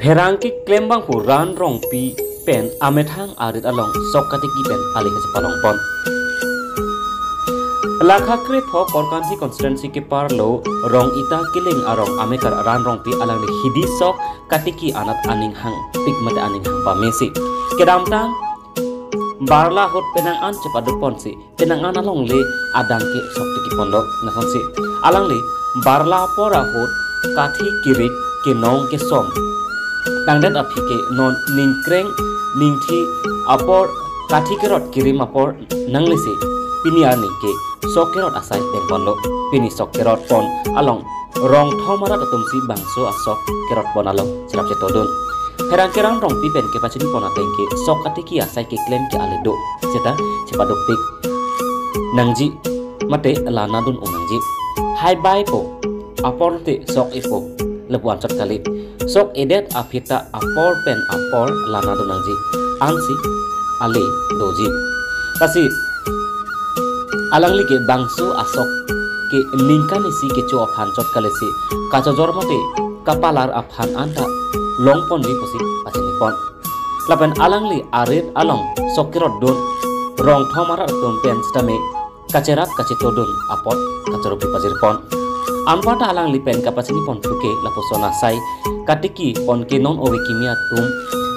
Herangki klaim bang hu ran rong pi pen amethang arit along sok katiki pen ali ka palong pon. Lakha kre pho korkansi constituency ke parlo rong ita kiling arong amekar ran rong pi alang le hidi sok katiki anat aning hang pik mate aning hang pa mesi. Kedam tang barla hot penang an cepadu ponsi penang an along le adang ke sok tiki pondo nason si alang le barla pora hot kathi kirik ke nong ke som tangden api ke non ningkreng ningthi apor kathi kerot kirim apor nanglisi pini ani ke sok kerot asai deng pondo pini sok kerot pon along rong thomara katumsi bangso asok kerot pon along silap cetodun herang kerang rong pi pen ke pachini pon atengke sok atiki asai ke klaim ke aledo seta cepadok pik nangji mate lana dun unangji hai bai po apor te sok ipo lebuan sot kali sok edet apita apor pen apor lana dun nangji ansi ale doji kasi alangli ke bangsu asok ke lingkani si ke cho aphan chot kalesi kacho jormate kapalar aphan anta longpon ri posi pachini pon lapen alangli arit along sokirot don rong thomara tum pen stame kacerat kacitodun apot kaceropi pajir pon ampata alangli pen kapachini pon tuke laposona sai katiki pon ke non owe kimia tum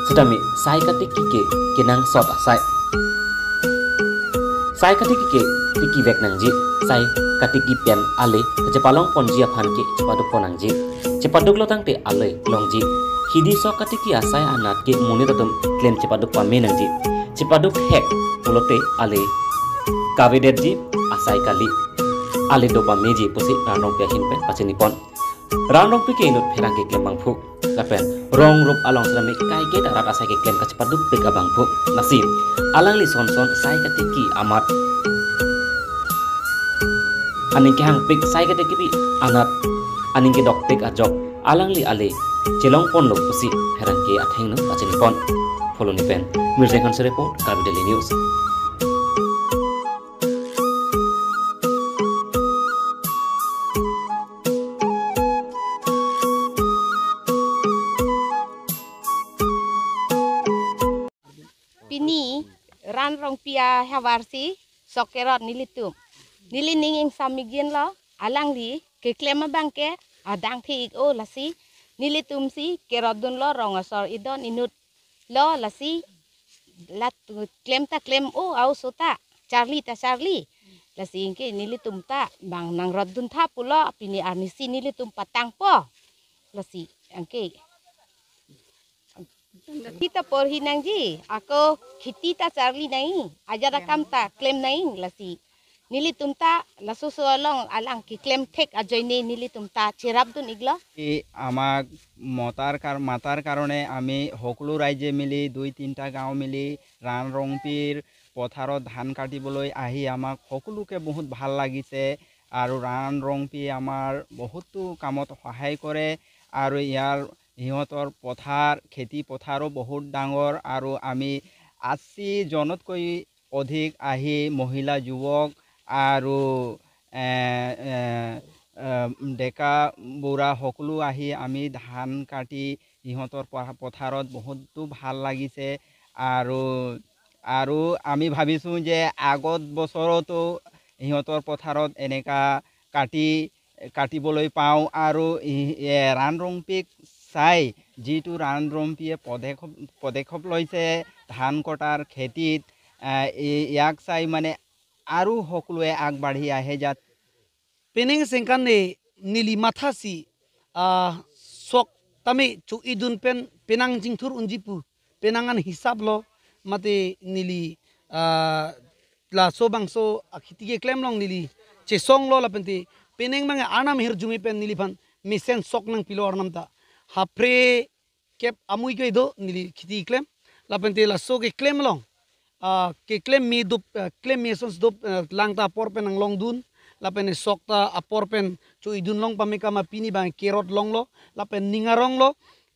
stame sai katiki ke kinang sot asai sai katiki ke tiki vek nangji sai katiki pen ale kecepalong ponji aphan ke cepaduk ponangji cepaduk lotang te ale longji hidi so katiki asai anat ke muni tatum klaim cepaduk pame nangji cepaduk hek pulote ale kavedetji asai kali ale dopa meji pusi ranong pe hin pen pachini pon ranong pe ke inut pherang ke klaim bang phuk lapen rong rup along selami kai ke darat asai ke klaim ka cepaduk pe ka bang phuk nasim alang li son son sai katiki amat aning ke hang pik sai katiki bi anat aning ke dok pik ajok alang li ale celong pon lo pusi herang ke atheng no pachini pon follow ni pen Mirza Khan report Karbi Daily News. Pini ran rong pia hawarsi sokerot nilitum nilining ing samigin lo alang li ke klema bangke adang thi o lasi nilitum si kerodun lo rong asor idon inut lo lasi lat klem ta klem o au sota Charlie ta Charlie lasi ingke nilitum ta bang nang rodun tha pulo pini arnisi nilitum patang po lasi angke kita porhi nangji ako khiti ta Charlie nai ajara kam ta claim nai lasi nilitum ta lasu solong alang ki claim thek ajoine nilitum ta cherab dun igla আমাক মাতার কারণে আমি সকলো রাইজে মিলি 2-3টা গাঁও মিলি ৰাণ ৰংপিৰ পথাৰত ধান কাটিবলৈ আহি আমাক সকলোকে বহুত ভাল লাগিছে আৰু ৰাণ ৰংপি আমাৰ বহুতো কামত সহায় কৰে আৰু ইয়াৰ সিহঁতৰ পথাৰ খেতি পথাৰো বহুত ডাঙৰ আৰু আমি 80 জনতকৈ অধিক আহি মহিলা যুৱক আৰু ডেকা বুঢ়া সকলো আহি আমি ধান কাটি সিহঁতৰ পথাৰত বহুতো ভাল লাগিছে আৰু আমি ভাবিছোঁ যে আগত বছৰতো সিহঁতৰ পথাৰত এনেকা কাটিবলৈ পাওঁ আৰু ৰাণ ৰংপিক চাই যিটো ৰাণ ৰংপিয়ে পদক্ষেপ লৈছে ধান কটাৰ খেতিত ইয়াক চাই মানে আৰু সকলোৱে আগবাঢ়ি আহে যাত Pening sengkane nili mathasi sok tame chu idun pen penang jingthur unjipu penangan hisab lo mate nili la sobangso akhiti ke claim long nili che song lo la pente peneng mang anam hir jumi pen nili phan misen sok nang pilor namta hapre kep amui ke do nili khiti claim la pente la so ke claim long ke claim me do claim me sons do langta por penang long dun lapen sokta apor pen chu idun long pameka ma pini bang kerot long lo lapen ningarong lo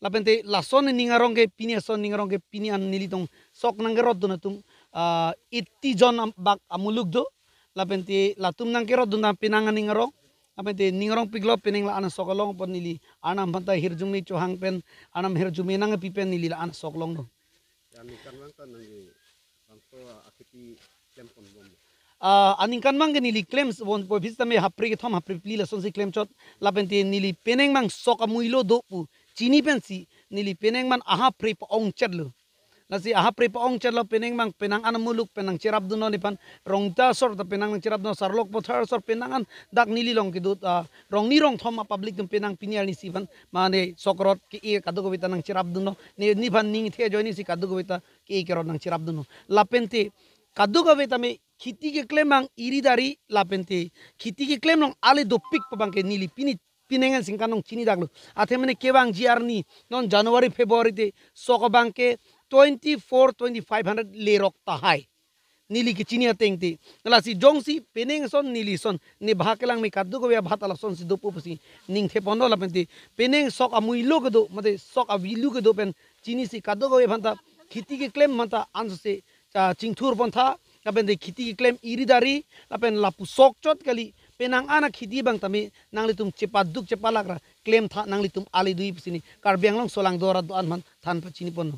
lapen te lason ningarong ke pini son ningarong ke pini an nilitong sok nang kerot do natum itti jon bak amuluk do lapen te latum nang kerot do na pinangan ningarong apa te ningrong piglo peneng la ana sokolong pon nili anam banta hirjumi chohang pen anam hirjumi nang pipen nili la ana sokolong no aning kan mang nili claims won po vista me hapri ke thom hapri pli la son si claim chot la pen te nili peneng mang sok amuilo do pu chini pen si nili peneng man aha pri pa ong chetlu nasi aha pri pa ong chetlo peneng mang penang an muluk penang cherap duno ni pan rongta sor ta penang cherap no sarlok pothar sor penang an dak nili long ki dut rong ni rong thom public tum penang pinial ni siban mane sokrot ki e kadu gobita nang cherap duno ni ban ning the joini si kadu gobita ki e kerot nang cherap duno lapente kadu gobita me khiti ke klemang iridari lapente khiti ke klem long ale do pik pa bang ke nili pini pinengan singkanong chini daglo athe mane kebang jiarni non January February te sok bang ke 24-2500 lerok tahai nili ki chini ateng te nala si jongsi peneng son nili son ni bhakelang me kaddu ko ya bhatala son si dopu pusi ning the pondo la pente peneng sok amuilo ko do mate sok avilu ko do pen chini si kaddu ko ya bhanta khiti ke claim manta anso se chingthur pon tha lapen de khiti ke claim iridari lapen lapu sok chot kali penang ana khiti bang tami nangli tum cepaduk cepalakra claim tha nangli tum ali dui pusini karbiang long solang dora do an man than pa chini pon